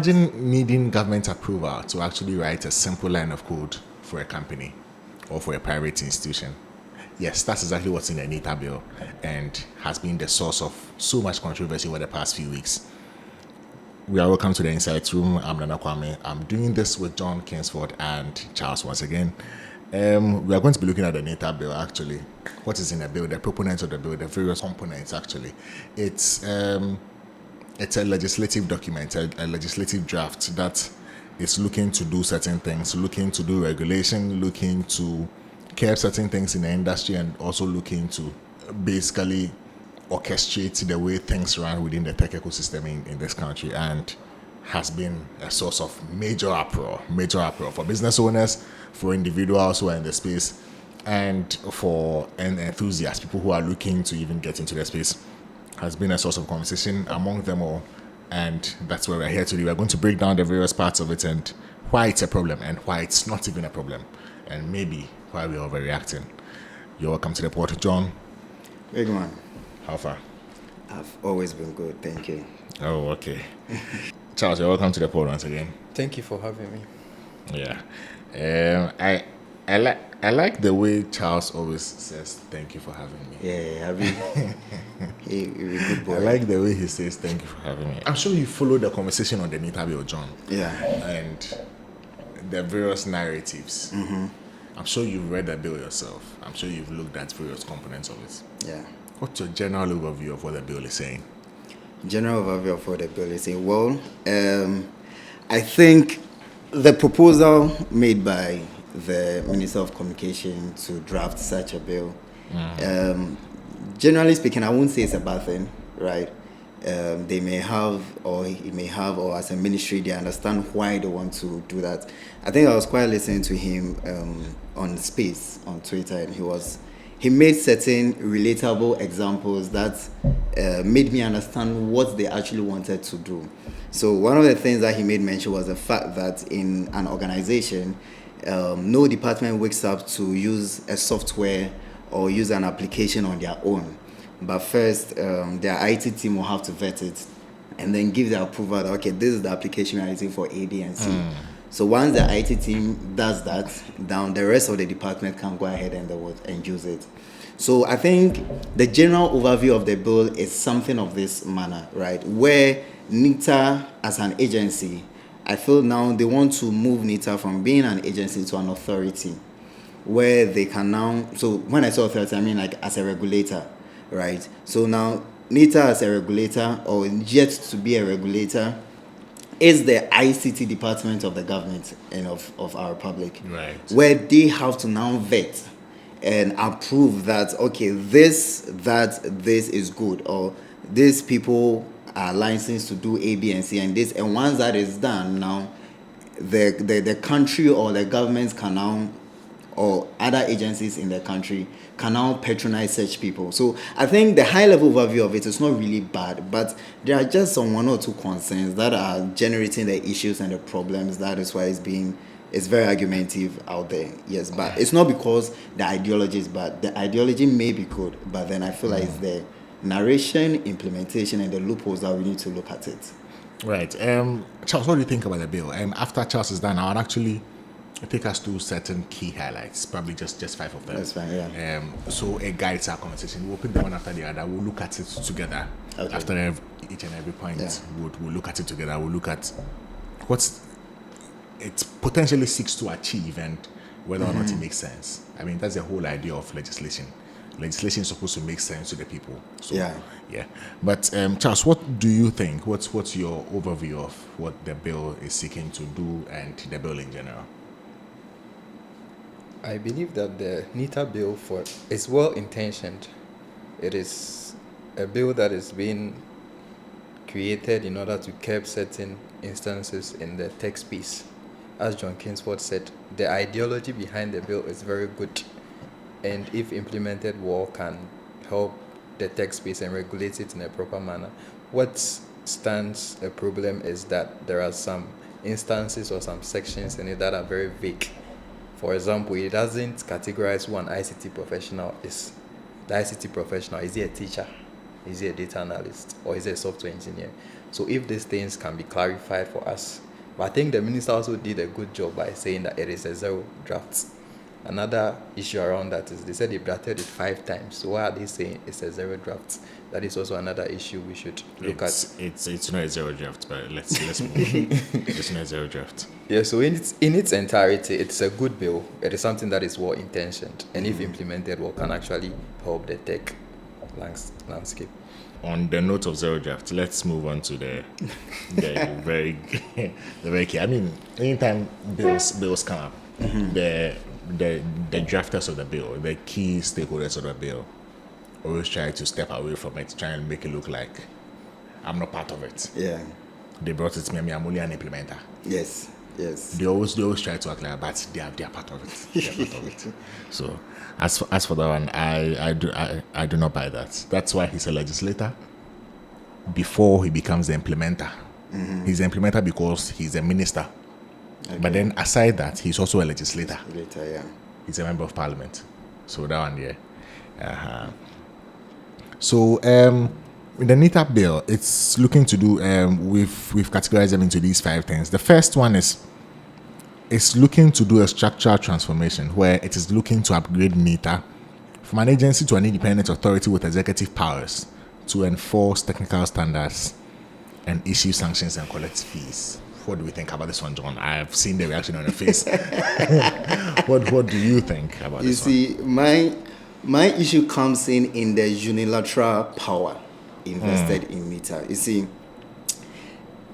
imagine needing government approval to actually write a simple line of code for a company or for a private institution. Yes, that's exactly what's in the NITA Bill and has been the source of so much controversy over the past few weeks. We are welcome to the Insight Room. I'm Nana Kwame. I'm doing this with John Kingsford and Charles once again. We are going to be looking at the NITA Bill actually. What is in the bill, the proponents of the bill, the various components actually. It's a legislative document, a legislative draft that is looking to do certain things, looking to do regulation, looking to curb certain things in the industry, and also looking to basically orchestrate the way things run within the tech ecosystem in this country, and has been a source of major uproar for business owners, for individuals who are in the space, and for enthusiasts, people who are looking to even get into the space. Has been a source of conversation among them all, and that's where we're here today. We're going to break down the various parts of it and why it's a problem and why it's not even a problem, and maybe why we're overreacting. You're welcome to the port, John. Big man. How far? I've always been good, thank you. Oh, okay. Charles, you're welcome to the port once again. Thank you for having me. Yeah. I like the way Charles always says thank you for having me. Yeah, you're a good boy. I like the way he says thank you for having me. I'm sure you followed the conversation on the NITA Bill, John. Yeah. And the various narratives. Mm-hmm. I'm sure you've read the bill yourself. I'm sure you've looked at various components of it. Yeah. What's your general overview of what the bill is saying? General overview of what the bill is saying. Well, I think the proposal made by the Minister of Communication to draft such a bill, generally speaking, I won't say it's a bad thing, right? They may have, or he may have, or as a ministry, they understand why they want to do that. I think I was quite listening to him on Space on Twitter, and he made certain relatable examples that made me understand what they actually wanted to do. So one of the things that he made mention was the fact that in an organization, no department wakes up to use a software or use an application on their own. But first, their IT team will have to vet it and then give the approval that, okay, this is the application we are using for A, B, and C. So once the IT team does that, then the rest of the department can go ahead and use it. So I think the general overview of the bill is something of this manner, right? Where NITA as an agency, I feel now they want to move NITA from being an agency to an authority, where they can now, so when I say authority, I mean like as a regulator, right? So now NITA as a regulator, or yet to be a regulator, is the ICT department of the government and of our republic, right? Where they have to now vet and approve that, okay, this is good, or these people are licensed to do A, B, and C, and this. And once that is done, now the country or the governments can now, or other agencies in the country can now patronize such people. So I think the high-level overview of it is not really bad, but there are just some one or two concerns that are generating the issues and the problems. That is why it's very argumentative out there. Yes, but it's not because the ideology is bad. The ideology may be good, but then I feel like it's the narration, implementation, and the loopholes that we need to look at it. Right. Charles, what do you think about the bill? After Charles is done, I would actually take us through certain key highlights, probably just 5 of them. That's fine, yeah. So it guides our conversation. We'll pick them one after the other. We'll look at it together. Okay. After each and every point, we'll look at it together. We'll look at what it potentially seeks to achieve and whether or not it makes sense. I mean, that's the whole idea of legislation. Legislation is supposed to make sense to the people. So, yeah. But Charles, what do you think? What's your overview of what the bill is seeking to do and the bill in general? I believe that the NITA bill is well intentioned. It is a bill that is being created in order to curb certain instances in the tech space. As John Kingsford said, the ideology behind the bill is very good, and if implemented well, can help the tech space and regulate it in a proper manner. What stands a problem is that there are some instances or some sections in it that are very vague. For example, it doesn't categorize who an ICT professional is. The ICT professional, is he a teacher? Is he a data analyst? Or is he a software engineer? So if these things can be clarified for us, but I think the minister also did a good job by saying that it is a zero draft. Another issue around that is they said they've drafted it 5 times. So why are they saying it's a zero draft? That is also another issue we should look at. It's not a zero draft, but let's move. It's not a zero draft. Yeah, so in its entirety, it's a good bill. It is something that is well intentioned, and if implemented well, can actually help the tech landscape. On the note of zero draft, let's move on to the very the very key. I mean, anytime bills come up, the drafters of the bill, the key stakeholders of the bill, always try to step away from it, try and make it look like I'm not part of it. Yeah. They brought it to me, I'm only an implementer. Yes. They always try to act like, but they are part of it. They are part of it. So as for that one, I do not buy that. That's why he's a legislator. Before he becomes the implementer, he's an implementer because he's a minister. Okay. But then aside that, he's also a legislator. Yeah. He's a member of parliament. So that one, yeah. So the NITA bill, it's looking to do. We've categorized them into these 5 things. The first one is it's looking to do a structural transformation where it is looking to upgrade NITA from an agency to an independent authority with executive powers to enforce technical standards and issue sanctions and collect fees. What do we think about this one, John? I've seen the reaction on your face. What do you think about this one? You see, my issue comes in the unilateral power invested in NITA. You see,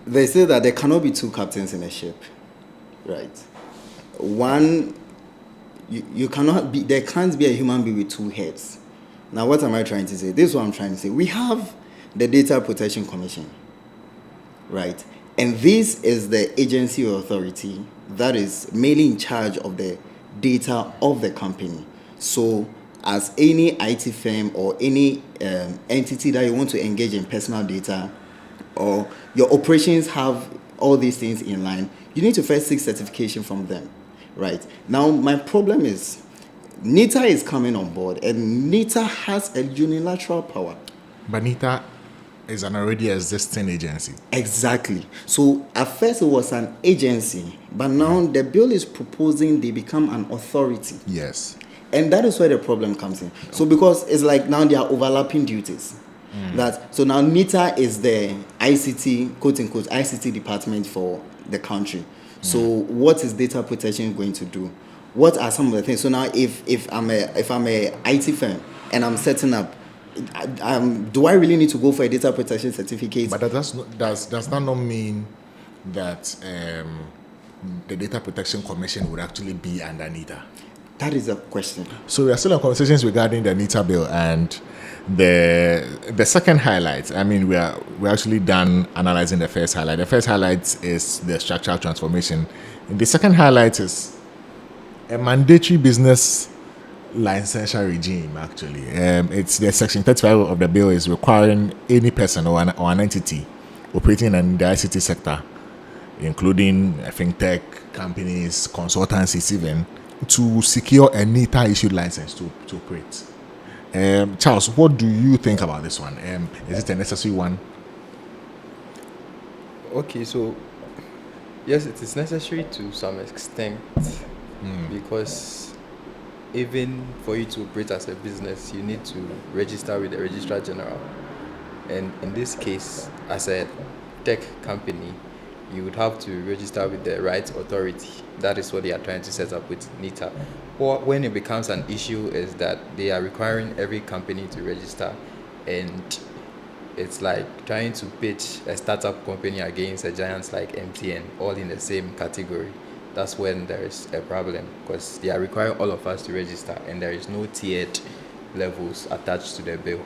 they say that there cannot be 2 captains in a ship, right? One, you cannot be. There can't be a human being with 2 heads. Now, what am I trying to say? This is what I'm trying to say. We have the Data Protection Commission, right? And this is the agency or authority that is mainly in charge of the data of the company. So as any IT firm or any entity that you want to engage in personal data, or your operations have all these things in line, you need to first seek certification from them, right? Now, my problem is NITA is coming on board, and NITA has a unilateral power. But NITA is an already existing agency. Exactly. So at first it was an agency, but now the bill is proposing they become an authority. Yes. And that is where the problem comes in. So because it's like now they are overlapping duties. So now NITA is the ICT, quote unquote, ICT department for the country. So what is data protection going to do? What are some of the things? So now if I'm a IT firm and I'm setting up, do I really need to go for a data protection certificate? But does that not mean that the Data Protection Commission would actually be under NITA? That is a question. So we are still in conversations regarding the NITA bill and the second highlight. I mean, we're actually done analyzing the first highlight. The first highlight is the structural transformation. And the second highlight is a mandatory business licensure regime. Actually, it's the section 35 of the bill is requiring any person or an entity operating in the ICT sector, including fintech companies, consultancies, even to secure a NITA issued license to operate. Charles, what do you think about this one? Is it a necessary one? Okay, so yes, it is necessary to some extent because even for you to operate as a business, you need to register with the Registrar General. And in this case, as a tech company, you would have to register with the Rights Authority. That is what they are trying to set up with NITA. Or when it becomes an issue is that they are requiring every company to register, and it's like trying to pitch a startup company against a giant like MTN, all in the same category. That's when there is a problem, because they are requiring all of us to register, and there is no tiered levels attached to the bill.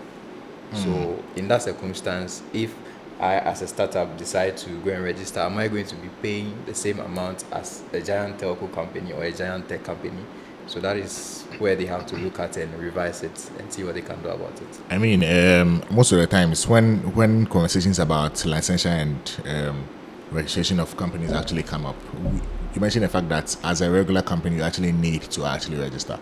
So in that circumstance, if I, as a startup, decide to go and register, am I going to be paying the same amount as a giant telco company or a giant tech company? So that is where they have to look at and revise it and see what they can do about it. I mean, most of the times when conversations about licensure and registration of companies actually come up, you mentioned the fact that as a regular company, you actually need to actually register.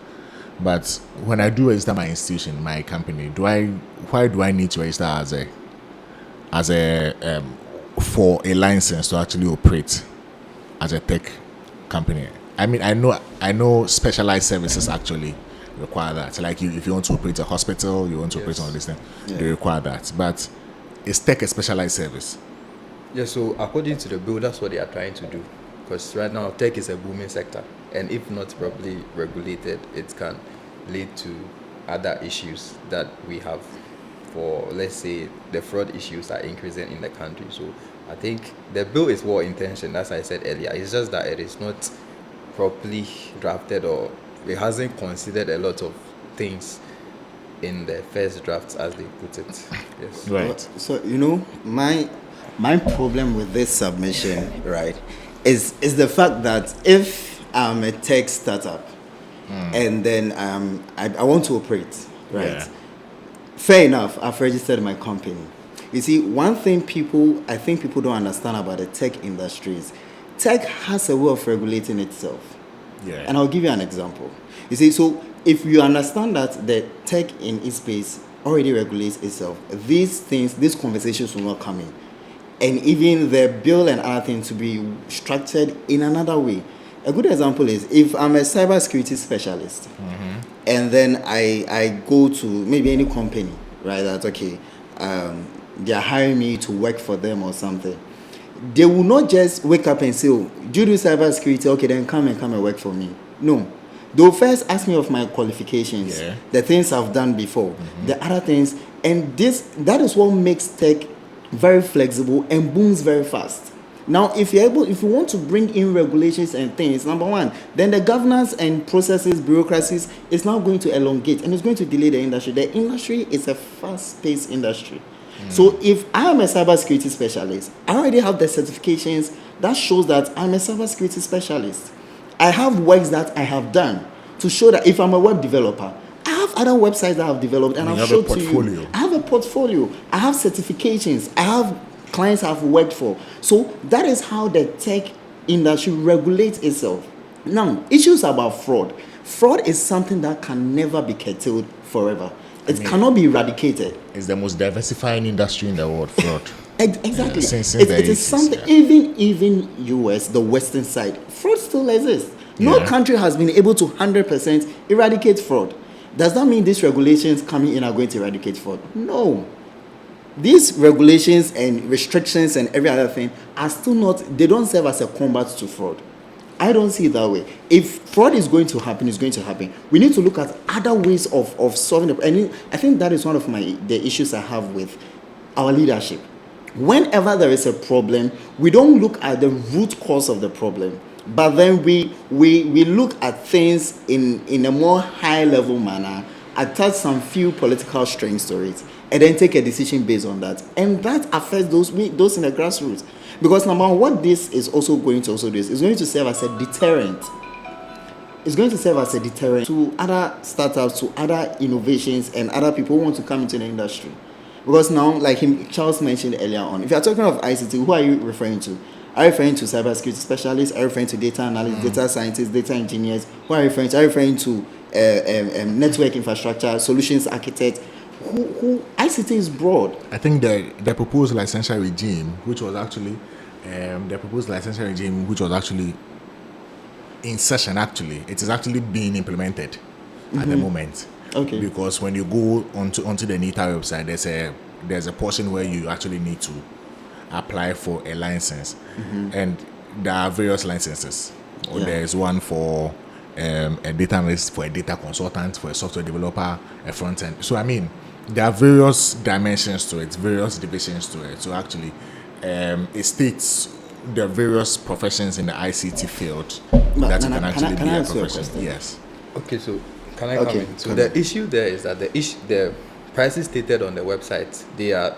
But when I do register my institution, my company, why do I need to register for a license to actually operate as a tech company. I mean, I know specialized services actually require that. Like if you want to operate a hospital, you want to operate on this thing, they require that. But is tech a specialized service? Yeah, so according to the bill, that's what they are trying to do. Because right now, tech is a booming sector. And if not properly regulated, it can lead to other issues that we have. For, let's say, the fraud issues are increasing in the country. So I think the bill is well intentioned, as I said earlier. It's just that it is not properly drafted, or it hasn't considered a lot of things in the first drafts, as they put it. Yes. Right. So my problem with this submission, right, is the fact that if I'm a tech startup and then I want to operate, right? Yeah. Fair enough, I've registered my company. You see, one thing I think people don't understand about the tech industry is tech has a way of regulating itself. Yeah. And I'll give you an example. You see, so if you understand that the tech in ISPs already regulates itself, these conversations will not come in. And even the bill and other things to be structured in another way. A good example is if I'm a cybersecurity specialist and then I go to maybe any company, right, that's okay, they're hiring me to work for them or something. They will not just wake up and say, oh, do you do cybersecurity? Okay, then come and work for me. No. They'll first ask me of my qualifications, the things I've done before, the other things. And that is what makes tech very flexible and booms very fast. Now, if you want to bring in regulations and things, number one, then the governance and processes, bureaucracies is now going to elongate and it's going to delay the industry. The industry is a fast-paced industry. So if I am a cybersecurity specialist, I already have the certifications that shows that I'm a cybersecurity specialist. I have works that I have done to show that if I'm a web developer, I have other websites that I've developed and I've showed to you. I have a portfolio. I have certifications. I have clients I've worked for. So that is how the tech industry regulates itself. Now, issues about fraud. Fraud is something that can never be curtailed forever. It cannot be eradicated. It's the most diversifying industry in the world, fraud. Exactly. Since it the is 80s, something, even US, the western side, fraud still exists. No country has been able to 100% eradicate fraud. Does that mean these regulations coming in are going to eradicate fraud? No. These regulations and restrictions and every other thing are still not, they don't serve as a combat to fraud. I don't see it that way. If fraud is going to happen, it's going to happen. We need to look at other ways of solving it. And I think that is one of the issues I have with our leadership. Whenever there is a problem, we don't look at the root cause of the problem, but then we look at things in a more high level manner, attach some few political strings to it, and then take a decision based on that. And that affects those in the grassroots. Because number one, what this is also going to do is going to serve as a deterrent. It's going to serve as a deterrent to other startups, to other innovations, and other people who want to come into the industry. Because now, like Charles mentioned earlier on, if you're talking of ICT, who are you referring to? Are you referring to cybersecurity specialists? Are you referring to data analysts, data scientists, data engineers? Who are you referring to? Are you referring to network infrastructure, solutions architects? Who ICT is broad. I think the proposed licensure regime, which was actually in session, it is actually being implemented at the moment. Okay. Because when you go onto the NITA website, there's a portion where you actually need to apply for a license, and there are various licenses. There's one for a data analyst, for a data consultant, for a software developer, a front end. So I mean, there are various dimensions to it, various divisions to it. So actually, it states the various professions in the ICT field that you can actually be a profession. Yes. Okay, so can I come in? So the issue there is that the prices stated on the website, they are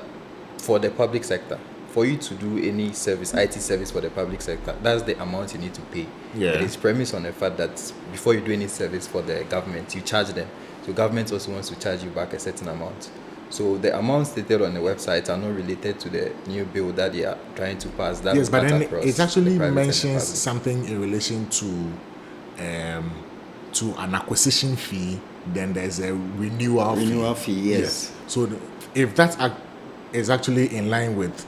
for the public sector. For you to do any service, IT service for the public sector, that's the amount you need to pay. Yeah. It is premised on the fact that before you do any service for the government, you charge them. So government also wants to charge you back a certain amount. So the amounts stated on the website are not related to the new bill that they are trying to pass. That yes, but then it actually mentions something in relation to an acquisition fee. Then there's a renewal fee. Yes. So if that is actually in line with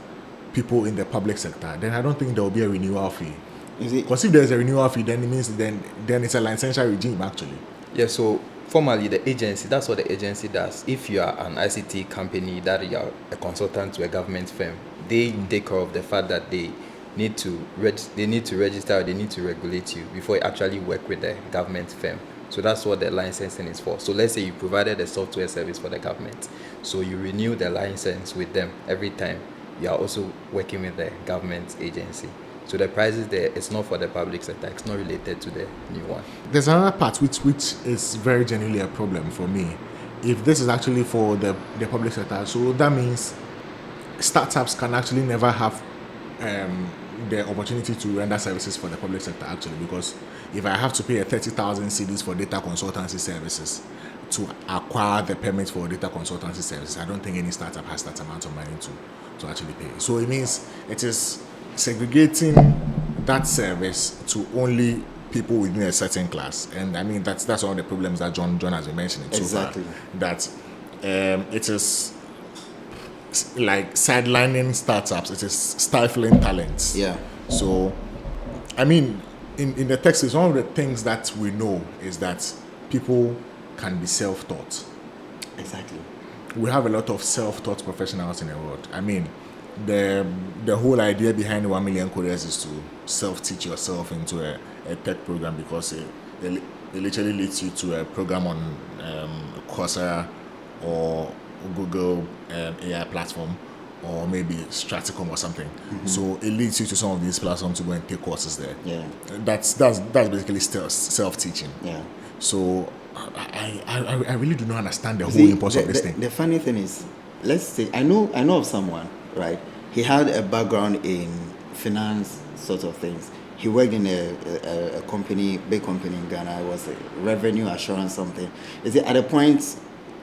people in the public sector, then I don't think there will be a renewal fee. You see, Because if there's a renewal fee, then it means then it's a licensure regime actually. Yeah, so formally the agency, that's what the agency does. If you are an ICT company that you are a consultant to a government firm, they take care of the fact that they need to register, or they need to regulate you before you actually work with the government firm. So that's what the licensing is for. So let's say you provided a software service for the government, so you renew the license with them every time you are also working with the government agency. So the prices there, it's not for the public sector, it's not related to the new one. There's another part which is very genuinely a problem for me. If this is actually for the public sector, so that means startups can actually never have the opportunity to render services for the public sector actually, because if I have to pay a 30,000 cedis for data consultancy services to acquire the permit for data consultancy services, I don't think any startup has that amount of money to actually pay. So it means it is segregating that service to only people within a certain class, and I mean that's one of the problems that John has been mentioning exactly. so far, that it is like sidelining startups, it is stifling talents. Yeah. So I mean, in the text, is one of the things that we know is that people can be self-taught. Exactly. We have a lot of self-taught professionals in the world. I mean, the whole idea behind 1 million coders is to self-teach yourself into a tech program, because it literally leads you to a program on Coursera or Google AI platform, or maybe Straitjacket or something. Mm-hmm. So it leads you to some of these platforms to go and take courses there. Yeah. That's basically still self-teaching. Yeah. So I really do not understand the whole impulse of this thing. The funny thing is, let's say I know of someone, right? He had a background in finance sort of things. He worked in a company, big company in Ghana. It was a revenue assurance something. Is it at a point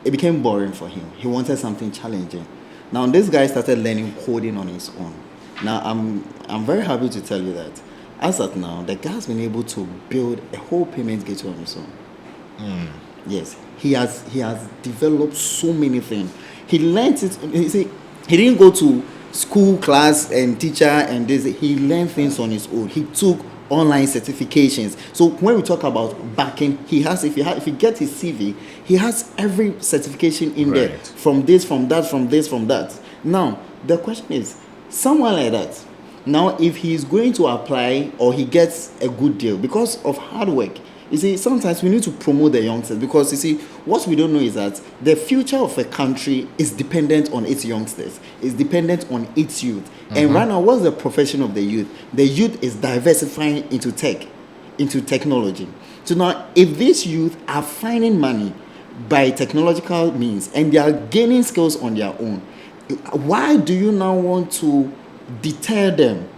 it became boring for him. He wanted something challenging. Now this guy started learning coding on his own. Now I'm very happy to tell you that as at now, the guy has been able to build a whole payment gateway on his own. Yes, he has developed so many things. He learned it. He didn't go to school, class, and teacher, and this. He learned things on his own. He took online certifications. So when we talk about backing, he has. If you get his CV, he has every certification in there. From this, from that, from this, from that. Now the question is, someone like that. Now, if he is going to apply or he gets a good deal because of hard work. You see, sometimes we need to promote the youngsters, because you see, what we don't know is that the future of a country is dependent on its youngsters, is dependent on its youth. Mm-hmm. And right now, what's the profession of the youth? The youth is diversifying into tech, into technology. So now, if these youth are finding money by technological means and they are gaining skills on their own, why do you now want to deter them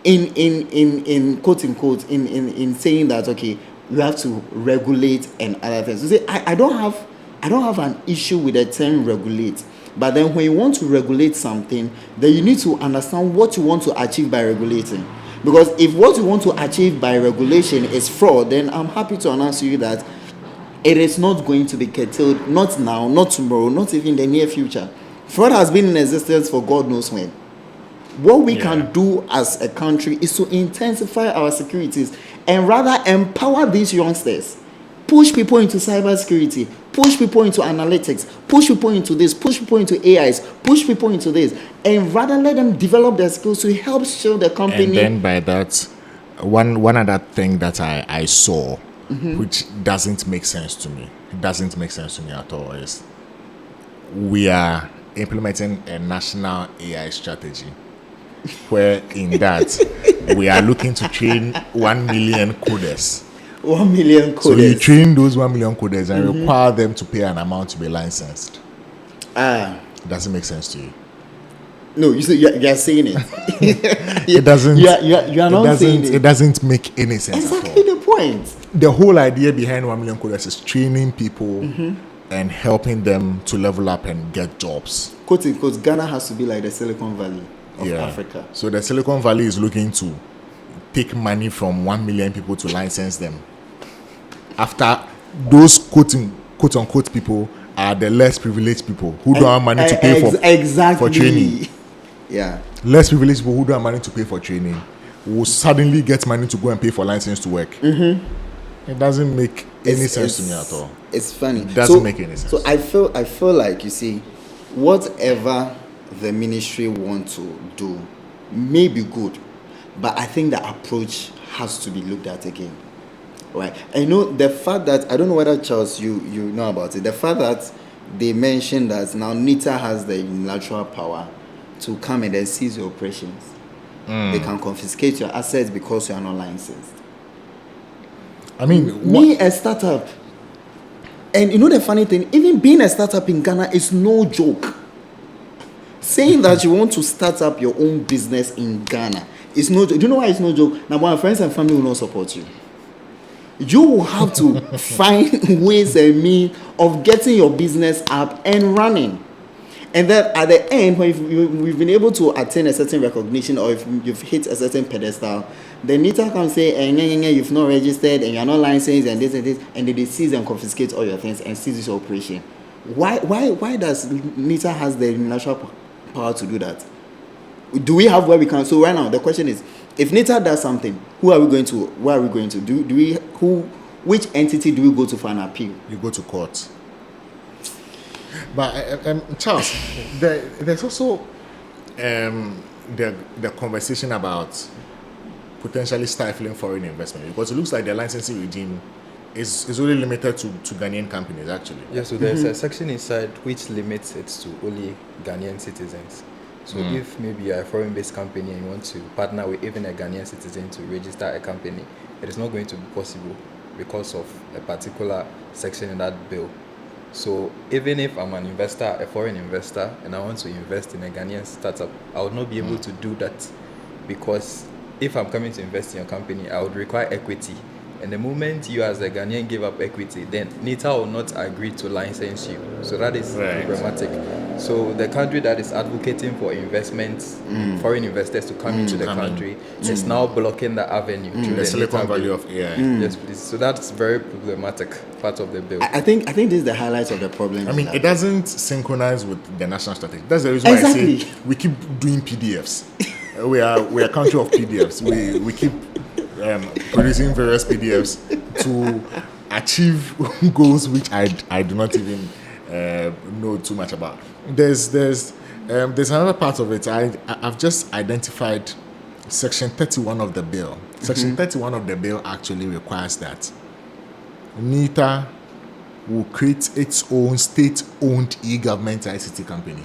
in quote unquote in saying that, okay, we have to regulate and other things? You see, I don't have an issue with the term regulate, but then when you want to regulate something, then you need to understand what you want to achieve by regulating. Because if what you want to achieve by regulation is fraud, then I'm happy to announce to you that it is not going to be curtailed, not now, not tomorrow, not even in the near future. Fraud has been in existence for God knows when. What we can do as a country is to intensify our securities and rather empower these youngsters, push people into cybersecurity, push people into analytics, push people into this, push people into AIs, push people into this, and rather let them develop their skills to help show the company. And then by that, one other thing that I saw, which doesn't make sense to me, at all, is we are implementing a national AI strategy, where in that we are looking to train 1 million coders. 1 million coders. So you train those 1 million coders and require them to pay an amount to be licensed. Doesn't make sense to you? No, you see, you're saying it. It doesn't. You are not saying it. It doesn't make any sense at all. Exactly the point. The whole idea behind 1 million coders is training people and helping them to level up and get jobs. Quote unquote, Ghana has to be like the Silicon Valley of Africa. So the Silicon Valley is looking to take money from 1 million people to license them. After those quote unquote people are the less privileged people who don't have money to pay for training. Yeah. Less privileged people who don't have money to pay for training will suddenly get money to go and pay for license to work. It doesn't make any sense to me at all. It's funny. It doesn't make any sense. So I feel like, you see, whatever the ministry want to do may be good, but I think the approach has to be looked at again. Right. I know the fact that, I don't know whether, Charles, you know about it, the fact that they mentioned that now NITA has the unilateral power to come and then seize your operations. They can confiscate your assets because you are not licensed. I mean, Me, a startup, and you know the funny thing, even being a startup in Ghana is no joke. Saying that you want to start up your own business in Ghana is no joke. Do you know why it's no joke? Now, my friends and family will not support you. You will have to find ways and means of getting your business up and running. And then at the end, when we've been able to attain a certain recognition, or if you've hit a certain pedestal, the NITA can say, you've not registered and you're not licensed and this, and they seize and confiscate all your things and seize this operation. Why does NITA has the national power to do that? Do we have where we can? So right now, the question is, if NITA does something, where are we going to? Which entity do we go to for an appeal? you go to court. But Charles, there's also the conversation about potentially stifling foreign investment, because it looks like the licensing regime is only limited to Ghanaian companies, actually. Yeah, so there's a section inside which limits it to only Ghanaian citizens. So if maybe you're a foreign-based company and you want to partner with even a Ghanaian citizen to register a company, it is not going to be possible because of a particular section in that bill. So even if I'm an investor, a foreign investor, and I want to invest in a Ghanaian startup, I would not be able to do that, because if I'm coming to invest in your company, I would require equity. And the moment you as a Ghanaian give up equity, then NITA will not agree to license you. So that is problematic. So the country that is advocating for investments, foreign investors to come into the country, is now blocking the avenue through The Silicon NITA Valley bill. of AI. Yes, please. So that's very problematic part of the bill. I think this is the highlight of the problem. I mean, it doesn't synchronize with the national strategy. That's the reason why I Exactly. say we keep doing PDFs. we are a country of PDFs. We keep producing various PDFs to achieve goals which I do not even know too much about. There's another part of it. I've just identified Section 31 of the bill. Section 31 of the bill actually requires that NITA will create its own state-owned e-government ICT company.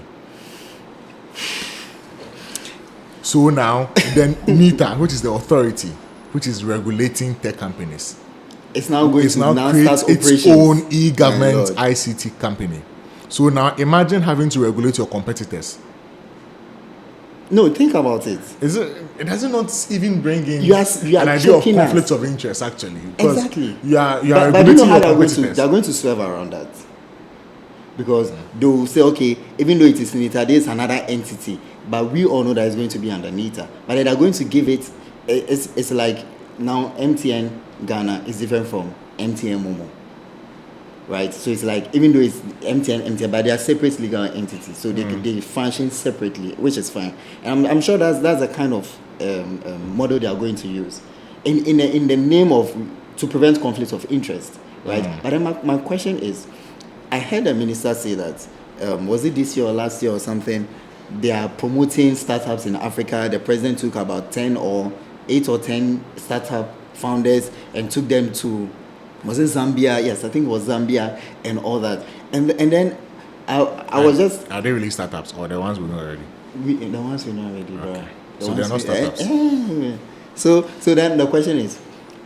So now, then NITA, which is the authority which is regulating tech companies, it's now going it's to now now create start its operations. own e-government My Lord. ICT company. So now imagine having to regulate your competitors. No, think about it. It doesn't not even bring in You are an idea of choking us. conflicts of interest, actually. Because Exactly. You are But you know regulating how your they're competitors. going to swerve around that. Because they'll say, okay, even though it is NITA, there's another entity, but we all know that it's going to be under NITA. But they're going to give it, it's like now MTN Ghana is different from MTN Momo. Right? So it's like, even though it's MTN, but they are separate legal entities. So they function separately, which is fine. And I'm sure that's a kind of model they are going to use. In the name of, to prevent conflict of interest. Right? But then my question is, I heard a minister say that, was it this year or last year or something, they are promoting startups in Africa. The president took about 8 or 10 startup founders and took them to, was it Zambia? Yes, I think it was Zambia and all that. And then I was just... Are they really startups or the ones we know already? The ones we know already, bro. Okay. So they're not startups. So then the question is,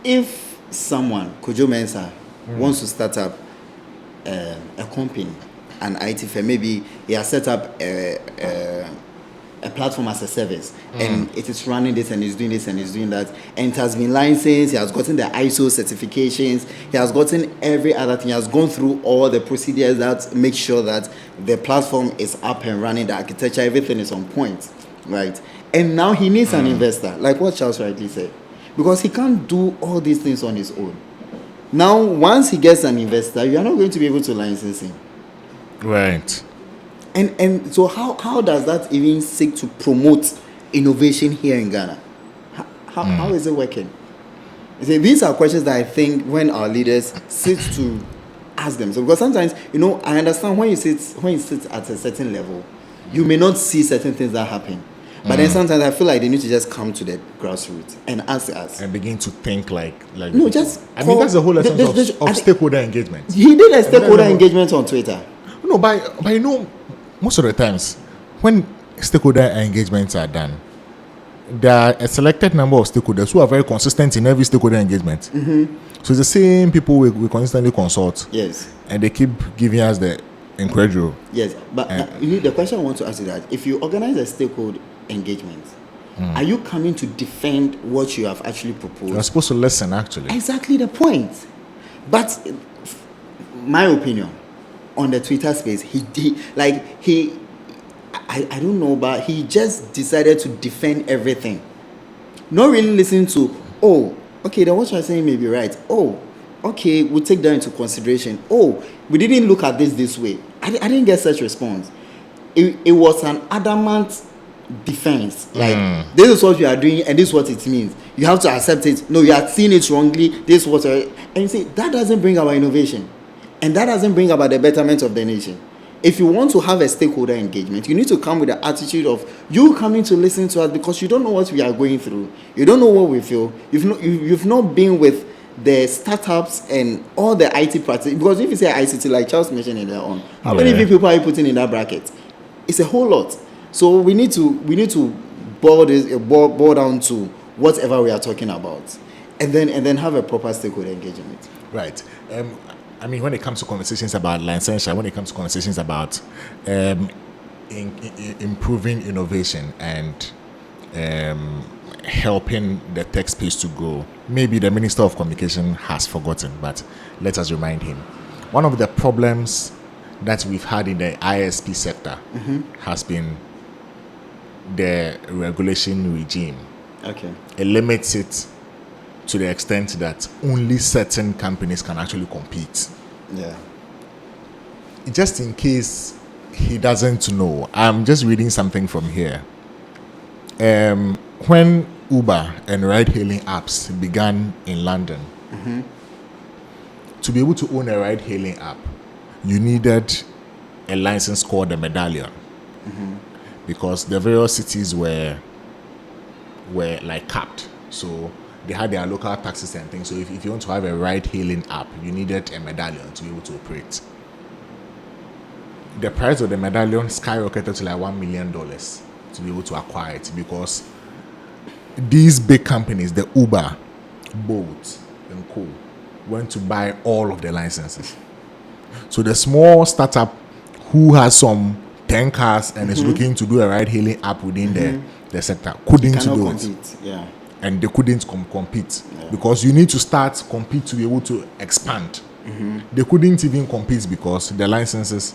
if someone, Kojo Mensah, wants to start up a company, an IT firm, maybe he has set up a platform as a service, and it is running this and is doing this and is doing that, and it has been licensed, he has gotten the ISO certifications, he has gotten every other thing, he has gone through all the procedures that make sure that the platform is up and running, the architecture, everything is on point, right? And now he needs an investor, like what Charles rightly said, because he can't do all these things on his own. Now, once he gets an investor, you are not going to be able to license him. Right. And so how does that even seek to promote innovation here in Ghana? How is it working? You see, these are questions that I think when our leaders sit to ask them. So because sometimes, I understand when you sit at a certain level, you may not see certain things that happen. But then sometimes I feel like they need to just come to the grassroots and ask us. And begin to think like no, just I mean, that's the whole essence of stakeholder engagement. He did a stakeholder engagement on Twitter. No, but most of the times when stakeholder engagements are done, there are a selected number of stakeholders who are very consistent in every stakeholder engagement. So it's the same people we consistently consult. Yes. And they keep giving us the incredible. Yes, but the question I want to ask you that if you organize a stakeholder engagement, are you coming to defend what you have actually proposed? You're supposed to listen, actually. Exactly the point. But my opinion on the Twitter space, I don't know, but he just decided to defend everything. Not really listening to, okay, then what you're saying may be right. Okay, we'll take that into consideration. We didn't look at this way. I didn't get such response. It was an adamant defense. Like, this is what you are doing and this is what it means. You have to accept it. No, you are seeing it wrongly. This is what and you see, that doesn't bring about innovation. And that doesn't bring about the betterment of the nation. If you want to have a stakeholder engagement, you need to come with the attitude of you coming to listen to us because you don't know what we are going through. You don't know what we feel. You've not been with the startups and all the IT practices. Because if you say ICT, like Charles mentioned earlier on, how many people are you putting in that bracket? It's a whole lot. So we need to boil down to whatever we are talking about, and then have a proper stakeholder engagement. Right. I mean, when it comes to conversations about licensure, when it comes to conversations about improving innovation and helping the tech space to grow, maybe the Minister of Communication has forgotten, but let us remind him. One of the problems that we've had in the ISP sector has been the regulation regime. Okay. It limits it to the extent that only certain companies can actually compete. Yeah. Just in case he doesn't know, I'm just reading something from here. When Uber and ride-hailing apps began in London, to be able to own a ride-hailing app, you needed a license called a medallion. Because the various cities were like capped. So they had their local taxes and things. So if you want to have a ride-hailing app, you needed a medallion to be able to operate. The price of the medallion skyrocketed to like $1 million to be able to acquire it because these big companies, the Uber, Bolt, and Co, went to buy all of the licenses. So the small startup who has some 10 cars and is looking to do a ride-hailing app within the sector couldn't do it. Yeah. And they couldn't compete because you need to start compete to be able to expand. They couldn't even compete because the licenses,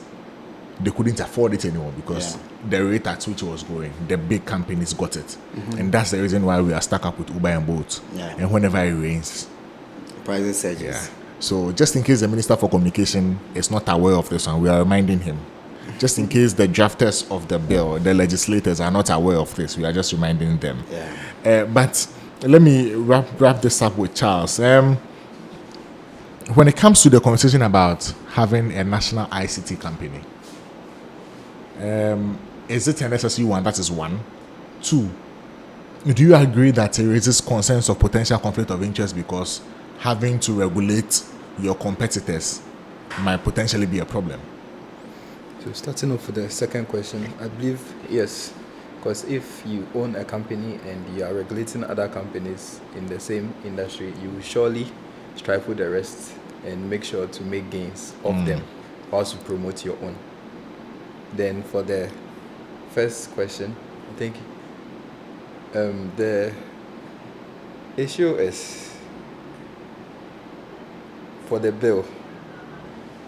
they couldn't afford it anymore because the rate at which it was growing, the big companies got it. And that's the reason why we are stuck up with Uber and Bolt. And whenever it rains, prices surges. So just in case the Minister for Communication is not aware of this one, we are reminding him. Just in case the drafters of the bill, the legislators are not aware of this, we are just reminding them. But let me wrap this up with Charles. When it comes to the conversation about having a national ICT company, is it a necessary one? That is one. Two, do you agree that it raises concerns of potential conflict of interest because having to regulate your competitors might potentially be a problem? So starting off with the second question, I believe yes, because if you own a company and you are regulating other companies in the same industry, you will surely strive with the rest and make sure to make gains of them whilst you promote your own. Then for the first question, I think the issue is for the bill.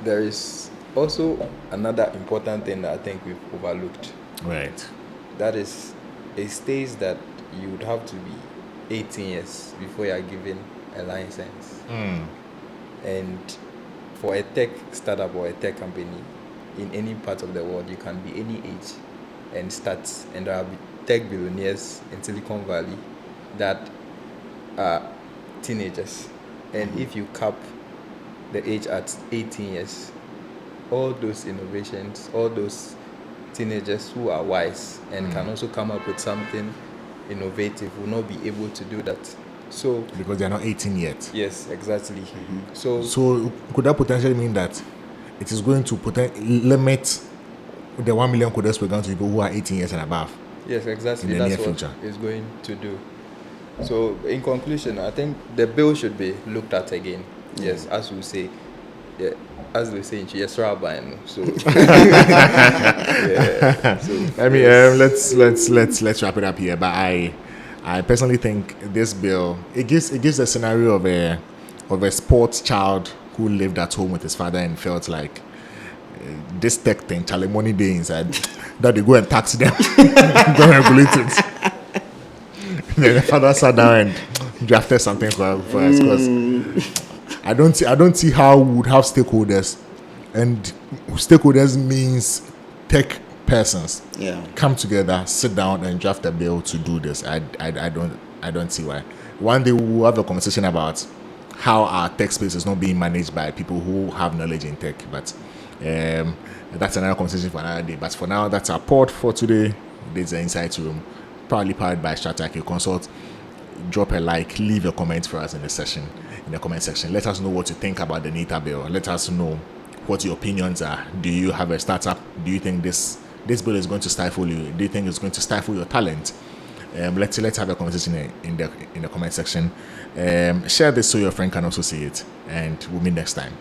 There is also another important thing that I think we've overlooked. Right. That is, it states that you would have to be 18 years before you are given a license. And for a tech startup or a tech company, in any part of the world. You can be any age and start. And there are tech billionaires in Silicon Valley that are teenagers. And if you cap the age at 18 years, all those innovations, all those teenagers who are wise and can also come up with something innovative will not be able to do that. So Because they are not 18 yet. yes, exactly. So So could that potentially mean that it is going to limit the 1 million coders program to people who are 18 years and above? yes, exactly. In the That's near what future. it's going to do. So in conclusion, I think the bill should be looked at again. Yes, as we say, yeah, as we say in yes, Rabbi. So yeah. So I mean, yes. let's wrap it up here. But I personally think this bill it gives a scenario of a sports child who lived at home with his father and felt like this tech thing, Charlie money day inside, that they go and tax them, don't regulate it. Then the father sat down and drafted something for us because I don't see how we would have stakeholders, and stakeholders means tech persons Yeah. come together, sit down, and draft a bill to do this. I don't see why. One day we'll have a conversation about how our tech space is not being managed by people who have knowledge in tech, but that's another conversation for another day. But for now, that's our pod for today. This is the Insight Room, proudly powered by Straitjacket. Consult, drop a like, leave a comment for us in the comment section. Let us know what you think about the NITA bill. Let us know what your opinions are. Do you have a startup? Do you think this bill is going to stifle you? Do you think it's going to stifle your talent? Let's have a conversation in the comment section. Share this so your friend can also see it, and we'll meet next time.